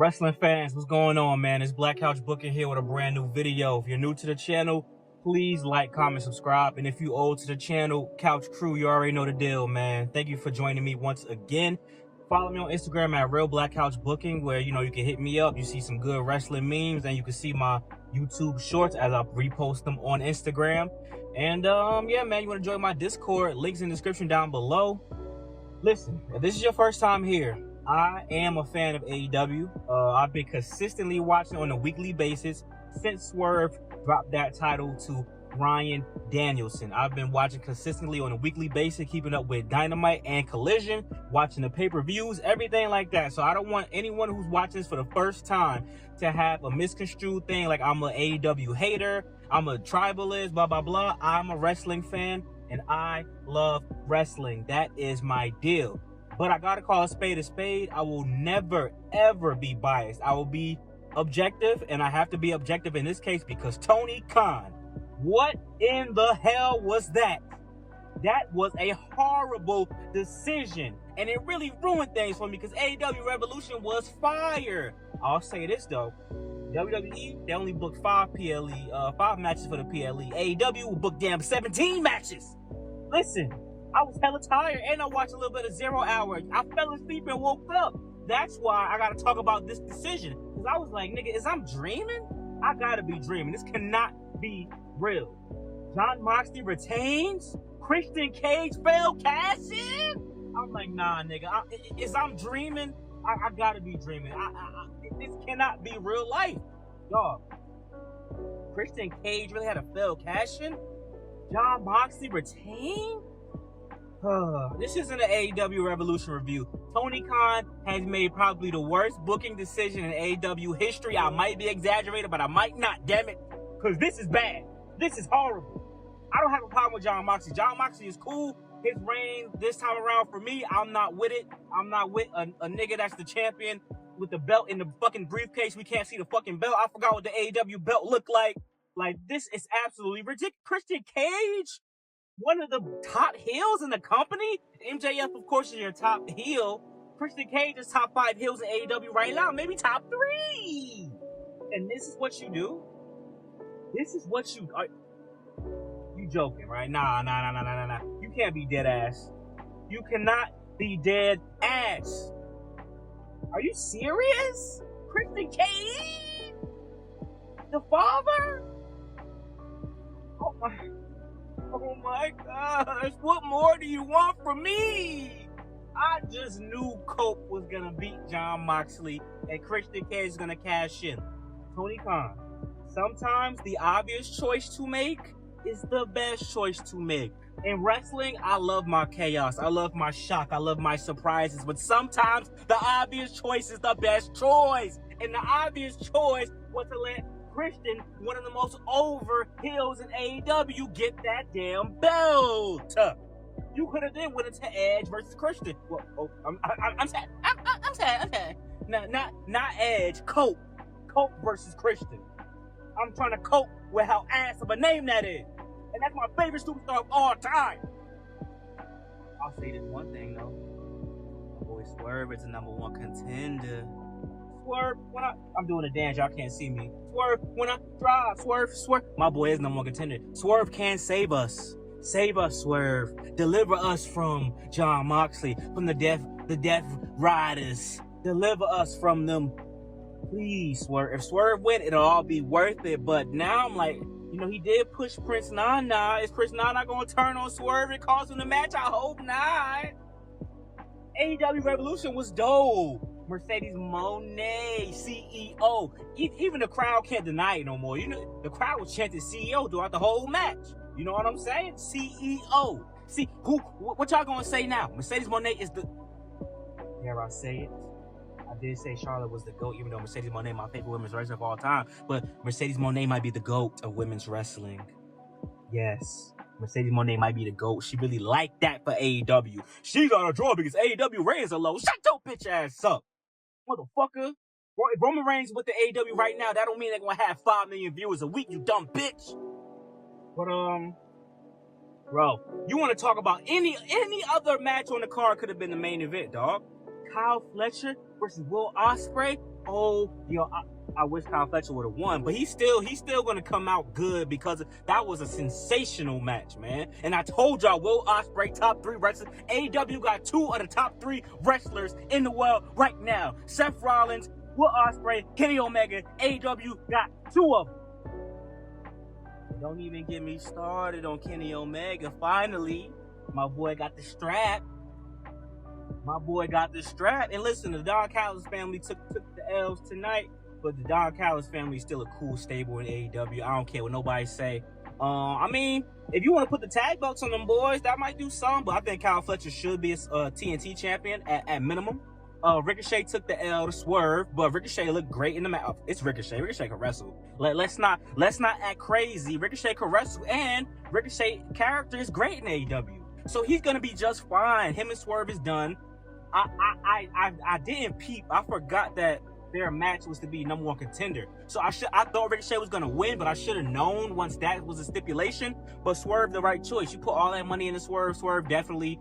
Wrestling fans, what's going on, man? It's Black Couch Booking here with a brand new video. If you're new to the channel, please like, comment, subscribe. And if you old to the channel, Couch Crew, you already know the deal, man. Thank you for joining me once again. Follow me on Instagram at Real Black Couch Booking, where, you can hit me up. You see some good wrestling memes, and you can see my YouTube shorts as I repost them on Instagram. And, yeah, man, you want to join my Discord? Links in the description down below. Listen, if this is your first time here, I am a fan of AEW. I've been consistently watching on a weekly basis since Swerve dropped that title to Bryan Danielson. I've been watching consistently on a weekly basis, keeping up with Dynamite and Collision, watching the pay-per-views, everything like that. So I don't want anyone who's watching this for the first time to have a misconstrued thing like I'm an AEW hater, I'm a tribalist, blah, blah, blah. I'm a wrestling fan, and I love wrestling. That is my deal. But I gotta call a spade a spade. I will never, ever be biased. I will be objective, and I have to be objective in this case because Tony Kahn, what in the hell was that? That was a horrible decision, and it really ruined things for me because AEW Revolution was fire. I'll say this though, WWE, they only booked 5 matches for the PLE. AEW will book damn 17 matches. Listen, I was hella tired, and I watched a little bit of 0 Hour. I fell asleep and woke up. That's why I gotta talk about this decision. Because I was like, nigga, is I'm dreaming? I gotta be dreaming. This cannot be real. Jon Moxley retains? Christian Cage failed cash in? I'm like, nah, nigga. Is I'm dreaming? I gotta be dreaming. This cannot be real life. Dog. Christian Cage really had a failed cash in? Jon Moxley retained? This isn't an AEW Revolution review. Tony Khan has made probably the worst booking decision in AEW history. I might be exaggerating, but I might not, damn it. Because this is bad. This is horrible. I don't have a problem with Jon Moxley. Jon Moxley is cool. His reign this time around for me, I'm not with it. I'm not with a nigga that's the champion with the belt in the fucking briefcase. We can't see the fucking belt. I forgot what the AEW belt looked like. Like, this is absolutely ridiculous. Christian Cage? One of the top heels in the company? MJF, of course, is your top heel. Christian Cage is top 5 heels in AEW right now, maybe top 3. And this is what you do? This is what you are. You joking, right? Nah. You can't be dead ass. You cannot be dead ass. Are you serious? Christian Cage? The father? Oh my gosh, what more do you want from me? I just knew Cope was gonna beat Jon Moxley and Christian Cage is gonna cash in. Tony Khan, sometimes the obvious choice to make is the best choice to make. In wrestling, I love my chaos, I love my shock, I love my surprises, but sometimes the obvious choice is the best choice. And the obvious choice was to let Christian, one of the most over heels in AEW, get that damn belt. You could have then went into Edge versus Christian. Well, I'm sad. I'm sad. Not Edge. Cope versus Christian. I'm trying to cope with how ass of a name that is, and that's my favorite superstar of all time. I'll say this one thing though. My boy Swerve is the #1 contender. Swerve, when I'm doing a dance, y'all can't see me. Swerve, when I drive, Swerve. My boy is #1 contender. Swerve can save us. Save us, Swerve. Deliver us from Jon Moxley, from the Death Riders. Deliver us from them. Please, Swerve. If Swerve win, it'll all be worth it. But now I'm like, he did push Prince Nana. Is Prince Nana gonna turn on Swerve and cause him the match? I hope not. AEW Revolution was dope. Mercedes Mone, CEO. Even the crowd can't deny it no more. The crowd was chanting CEO throughout the whole match. You know what I'm saying? CEO. See, what y'all gonna say now? Mercedes Mone is the... Dare I say it? I did say Charlotte was the GOAT, even though Mercedes Mone my favorite women's wrestler of all time. But Mercedes Mone might be the GOAT of women's wrestling. Yes. Mercedes Mone might be the GOAT. She really liked that for AEW. She got a draw because AEW ratings are low. Shut your bitch ass up, motherfucker. If Roman Reigns with the AEW right now, that don't mean they're gonna have 5 million viewers a week, you dumb bitch. But bro, you want to talk about any other match on the card could have been the main event, dog. Kyle Fletcher versus Will Ospreay. oh, I wish Kyle Fletcher would have won, but he's still going to come out good because that was a sensational match, man. And I told y'all, Will Ospreay, top 3 wrestlers. AEW got 2 of the top 3 wrestlers in the world right now. Seth Rollins, Will Ospreay, Kenny Omega. AEW got 2 of them. Don't even get me started on Kenny Omega. Finally, my boy got the strap. And listen, the Don Callis family took the L's tonight. But the Don Callis family is still a cool stable in AEW. I don't care what nobody say. I mean, if you want to put the tag belts on them boys, that might do some. But I think Kyle Fletcher should be a TNT champion at minimum. Ricochet took the L to Swerve, but Ricochet looked great in the match. It's Ricochet. Ricochet can wrestle. Let's not act crazy. Ricochet can wrestle, and Ricochet character is great in AEW. So he's gonna be just fine. Him and Swerve is done. I didn't peep. I forgot that their match was to be #1 contender. So I thought Ricochet was gonna win, but I should have known once that was a stipulation. But Swerve, the right choice. You put all that money into Swerve. Swerve definitely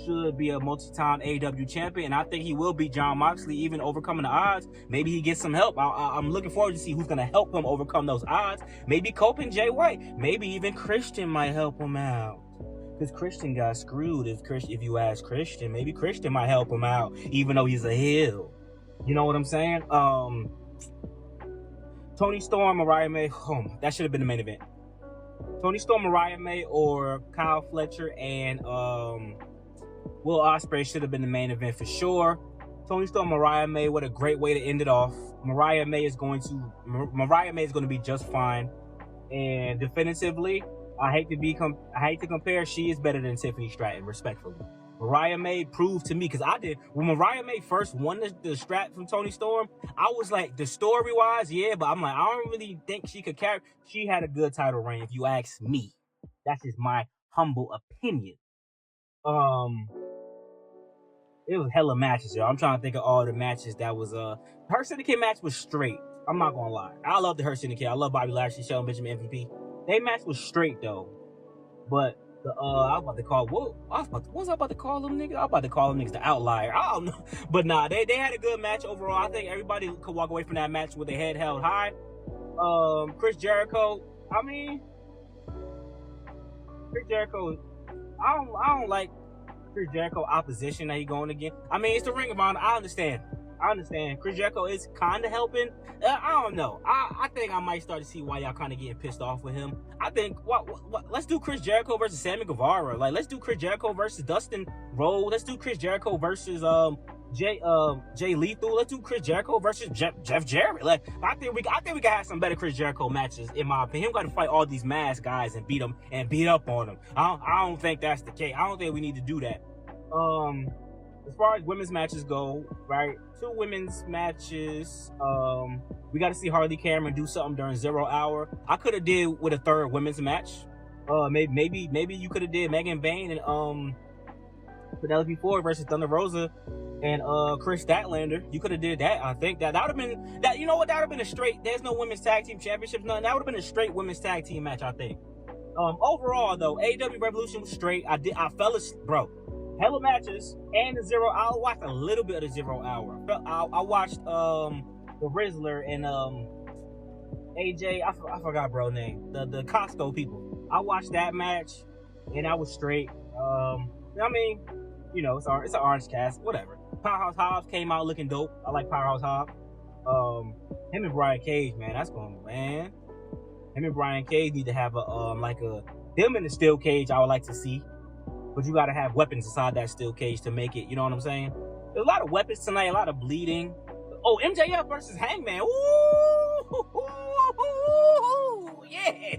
should be a multi-time AEW champion, and I think he will beat Jon Moxley, even overcoming the odds. Maybe he gets some help. I'm looking forward to see who's gonna help him overcome those odds. Maybe Cope and Jay White. Maybe even Christian might help him out. Because Christian got screwed. If you ask Christian, maybe Christian might help him out, even though he's a heel. You know what I'm saying? Toni Storm, Mariah May. That should have been the main event. Toni Storm, Mariah May, or Kyle Fletcher and Will Ospreay should have been the main event for sure. Toni Storm, Mariah May, what a great way to end it off. Mariah May is going to be just fine. And definitively, I hate to compare. She is better than Tiffany Stratton, respectfully. Mariah May proved to me, because I did, when Mariah May first won the strap from Toni Storm, I was like, the story-wise, yeah, but I'm like, I don't really think she could carry. She had a good title reign, if you ask me. That's just my humble opinion. It was hella matches, yo. I'm trying to think of all the matches that was, her Syndicate match was straight. I'm not gonna lie. I love the Her Syndicate. I love Bobby Lashley, Shelton Benjamin, MVP. They match was straight, though. But I was about to call, what was I about to call them niggas? I was about to call them niggas the Outlier. I don't know. But nah, they had a good match overall. I think everybody could walk away from that match with their head held high. Chris Jericho, I don't like Chris Jericho opposition that he going against. I mean, it's the Ring of Honor. I understand. Chris Jericho is kind of helping. I don't know. I think I might start to see why y'all kind of getting pissed off with him. I think, let's do Chris Jericho versus Sammy Guevara. Like, let's do Chris Jericho versus Dustin Rhodes. Let's do Chris Jericho versus Jay Lethal. Let's do Chris Jericho versus Jeff Jarrett. Like, I think we can have some better Chris Jericho matches, in my opinion. Him got to fight all these masked guys and beat up on them. I don't think that's the case. I don't think we need to do that. As far as women's matches go, right? 2 women's matches. We got to see Harley Cameron do something during 0 Hour. I could have did with a 3rd women's match. Maybe you could have did Megan Bayne and Penelope Ford versus Thunder Rosa and Chris Statlander. You could have did that. I think that would have been that. You know what? That would have been a straight. There's no women's tag team championships. Nothing. That would have been a straight women's tag team match. I think. Overall though, AEW Revolution was straight. I fell asleep, bro. Hella matches and the 0 Hour. I watched a little bit of the 0 Hour. I watched the Rizzler and AJ. I forgot bro name. The Costco people. I watched that match and I was straight. I mean, you know, it's an orange cast, whatever. Powerhouse Hobbs came out looking dope. I like Powerhouse Hobbs. Him and Brian Cage, man, that's going, man. Him and Brian Cage need to have them in the steel cage. I would like to see. But you got to have weapons inside that steel cage to make it. You know what I'm saying? There's a lot of weapons tonight, a lot of bleeding. Oh, MJF versus Hangman. Ooh, yeah.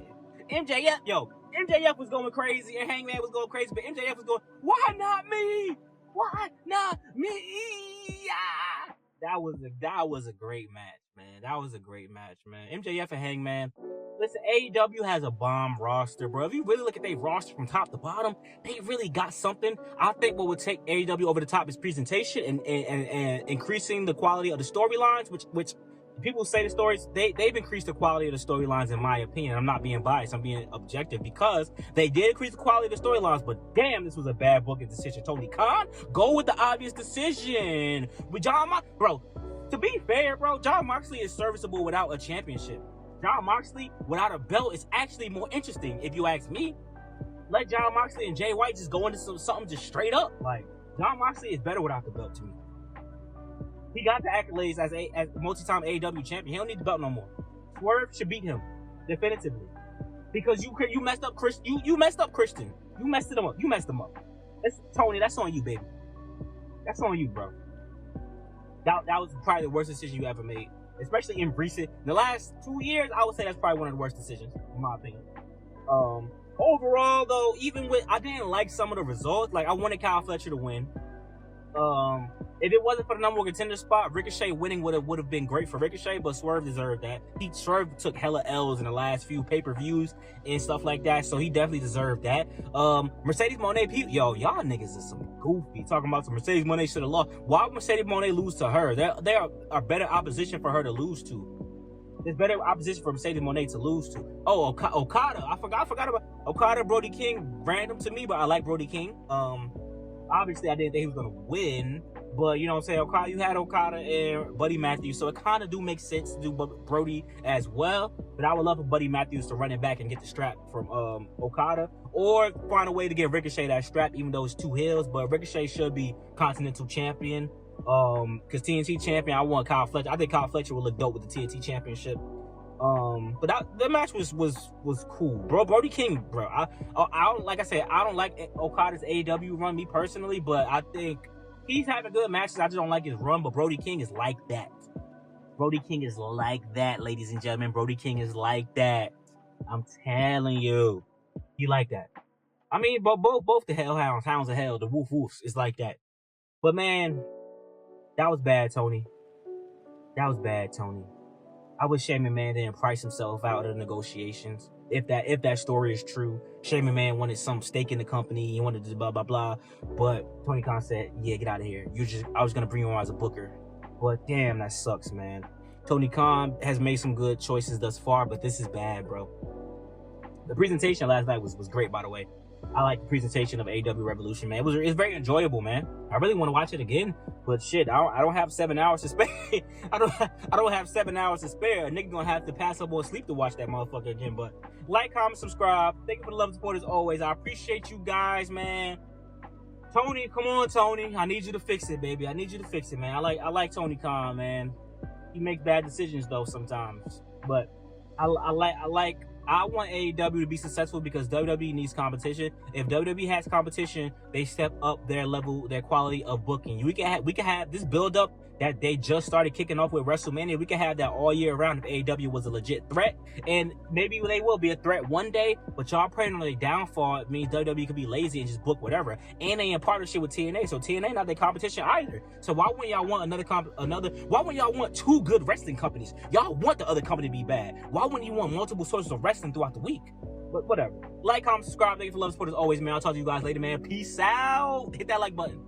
MJF was going crazy and Hangman was going crazy, but MJF was going, why not me? Why not me? Yeah. That was a great match, man. That was a great match, man. MJF and Hangman. Listen, AEW has a bomb roster, bro. If you really look at their roster from top to bottom, they really got something. I think what would take AEW over the top is presentation and increasing the quality of the storylines, which people say the stories, they've increased the quality of the storylines, in my opinion. I'm not being biased. I'm being objective because they did increase the quality of the storylines, but damn, this was a bad booking decision. Tony Khan, go with the obvious decision. With John, bro, To be fair, bro, Jon Moxley is serviceable without a championship. Jon Moxley without a belt is actually more interesting, if you ask me. Let Jon Moxley and Jay White just go into something just straight up. Like, Jon Moxley is better without the belt to me. He got the accolades as multi-time AEW champion. He don't need the belt no more. Swerve should beat him definitively because you messed up Chris. You messed up Christian. You messed him up. You messed him up. Tony, that's on you, baby. That's on you, bro. That was probably the worst decision you ever made, especially in the last 2 years. I would say that's probably one of the worst decisions, in my opinion. Overall, though, I didn't like some of the results. Like, I wanted Kyle Fletcher to win. If it wasn't for the number one contender spot, Ricochet winning would have been great for Ricochet, but Swerve deserved that. Swerve took hella L's in the last few pay-per-views and stuff like that, so he definitely deserved that. Mercedes Moné, y'all niggas is some goofy. Talking about some Mercedes Moné should have lost. Why would Mercedes Moné lose to her? There are better opposition for her to lose to. There's better opposition for Mercedes Moné to lose to. Oh, Okada. I forgot about Okada. Brody King, random to me, but I like Brody King. Obviously, I didn't think he was going to win, but you know what I'm saying? You had Okada and Buddy Matthews, so it kind of do make sense to do Brody as well. But I would love for Buddy Matthews to run it back and get the strap from Okada, or find a way to get Ricochet that strap, even though it's 2 heels. But Ricochet should be Continental Champion. Because TNT Champion, I want Kyle Fletcher. I think Kyle Fletcher will look dope with the TNT Championship. But the match was cool, bro. Brody King, bro. I don't, like I said, I don't like Okada's AEW run, me personally, but I think he's having good matches. I just don't like his run. But Brody King is like that. Brody King is like that, ladies and gentlemen. Brody King is like that. I'm telling you, he like that. I mean, both the Hellhounds, Hounds of Hell, the Woof Woofs is like that. But man, that was bad, Tony. That was bad, Tony. I wish Shane McMahon didn't price himself out of the negotiations. If that story is true, Shane McMahon wanted some stake in the company. He wanted to blah blah blah. But Tony Khan said, "Yeah, get out of here. I was gonna bring you on as a booker." But damn, that sucks, man. Tony Khan has made some good choices thus far, but this is bad, bro. The presentation last night was great, by the way. I like the presentation of AEW Revolution, man. It's very enjoyable, man. I really want to watch it again, but shit, I don't have 7 hours to spare. I don't have 7 hours to spare. A nigga gonna have to pass up on sleep to watch that motherfucker again. But like, comment, subscribe. Thank you for the love and support as always. I appreciate you guys, man. Tony, come on, Tony. I need you to fix it, baby. I need you to fix it, man. I like Tony Khan, man. He makes bad decisions though sometimes, but I want AEW to be successful because WWE needs competition. If WWE has competition, they step up their level, their quality of booking. We can have this build up that they just started kicking off with WrestleMania. We can have that all year round if AEW was a legit threat, and maybe they will be a threat one day. But y'all praying on their downfall. It means WWE could be lazy and just book whatever. And they in partnership with TNA, so TNA not their competition either. So why wouldn't y'all want Why wouldn't y'all want 2 good wrestling companies? Y'all want the other company to be bad. Why wouldn't you want multiple sources of wrestling throughout the week? But whatever. Like, comment, subscribe. Thank you for love, support as always, man. I'll talk to you guys later, man. Peace out. Hit that like button.